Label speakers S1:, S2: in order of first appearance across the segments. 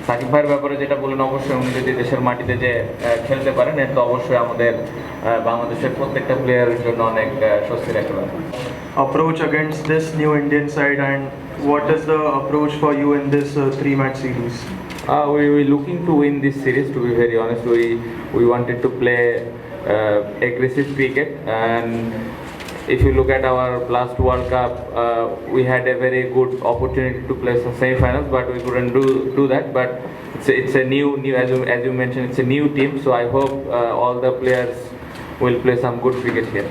S1: সাকিব ভাইয়ের ব্যাপারে যেটা বললেন, অবশ্যই উনি যদি দেশের মাটিতে যে খেলতে পারেন, এটা তো অবশ্যই আমাদের বাংলাদেশের প্রত্যেকটা প্লেয়ারের জন্য অনেক স্বস্তির একটা ব্যাপার।
S2: Approach against this new Indian side, and what is the approach for you in this three-match series?
S1: We're looking to win this series, to be very honest. We wanted to play aggressive cricket, and if you look at our last World Cup, we had a very good opportunity to play some semi-finals, but we couldn't do that. But it's a new as you mentioned, it's a new team, so I hope all the players will play some good cricket here.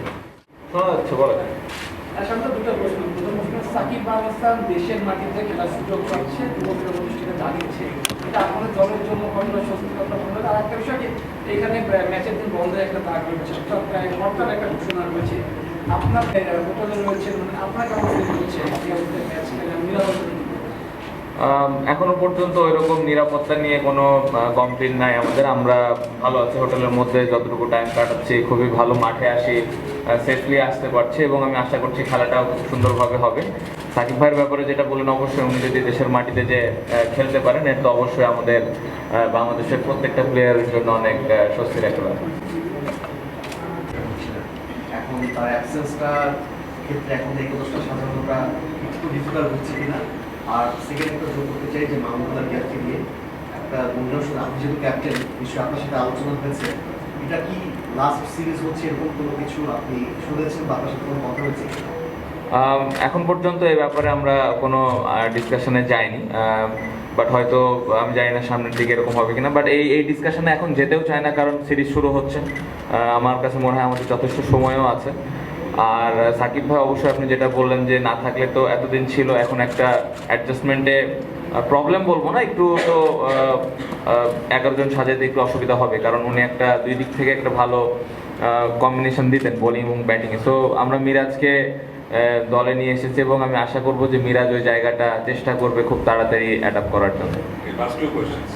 S3: শান্ত, দুটো প্রশ্ন। প্রথম প্রশ্ন, সাকিব আল হাসান দেশের মাটিতে খেলার সুযোগ পাচ্ছে, দুবছরের প্রতিষ্ঠিত দাঁড়িয়েছে, এটা আপনাদের দলের জন্য কতটা স্বস্তির কথা বলবেন? আর একটা বিষয় কি, এখানে ম্যাচের দিন বন্ধের একটা দাগ রয়েছে, প্রায় হরতাল একটা ঘোষণা রয়েছে, আপনার হোটেলে রয়েছে, মানে আপনার কেমন ফিল হচ্ছে ম্যাচ খেলে নিরাপত্তা?
S1: এখনো পর্যন্ত ওইরকম নিরাপত্তা নিয়ে কোনো কমপ্লেন নাই আমাদের। আমরা ভালো আছি, হোটেলের মধ্যে যতটুকু টাইম কাটাচ্ছি, খুবই ভালো মাঠে আসি, সেফলি আসতে পারছি, এবং আমি আশা করছি খেলাটাও খুব সুন্দরভাবে হবে। সাকিব ভাইয়ের ব্যাপারে যেটা বললেন, অবশ্যই উনি যদি দেশের মাটিতে যে খেলতে পারেন, এটা তো অবশ্যই আমাদের বাংলাদেশের প্রত্যেকটা প্লেয়ারের জন্য অনেক স্বস্তির একটা ব্যাপার।
S4: এখন তার অ্যাবসেন্সটার ক্ষেত্রে এখন একাদশটা সাধারণটা একটু ডিফিকাল্ট হচ্ছে কিনা, আর সেকেন্ড একটা যোগ করতে চাই যে মাহমুদুল্লাহ রিয়াদকে নিয়ে একটা মূল্যায়ন, আপনি যেহেতু ক্যাপ্টেন, নিশ্চয়ই আপনার সাথে আলোচনা হয়েছে, এটা কি লাস্ট সিরিজ হচ্ছে এরকম কোনো কিছু আপনি শুনেছেন বা আপনার সাথে কোনো কথা হয়েছে?
S1: এখন পর্যন্ত এই ব্যাপারে আমরা কোনো ডিসকাশনে যাইনি, বাট হয়তো আমি জানি না সামনের দিকে এরকম হবে কিনা। বাট এই ডিসকাশনে এখন যেতেও চায় না, কারণ সিরিজ শুরু হচ্ছে। আমার কাছে মনে হয় আমাদের যথেষ্ট সময়ও আছে। আর সাকিব ভাই, অবশ্যই আপনি যেটা বললেন যে না থাকলে তো এতদিন ছিল, এখন একটা অ্যাডজাস্টমেন্টে প্রবলেম বলবো না, একটু তো 11 জন সাজাতে একটু অসুবিধা হবে, কারণ উনি একটা দুই দিক থেকে একটা ভালো কম্বিনেশন দিতেন, বোলিং এবং ব্যাটিংয়ে। সো আমরা মিরাজকে দলে নিয়ে এসেছি, এবং আমি আশা করব যে মিরাজ ওই জায়গাটা চেষ্টা করবে খুব তাড়াতাড়ি অ্যাডাপ্ট করার জন্য।
S5: Last two questions.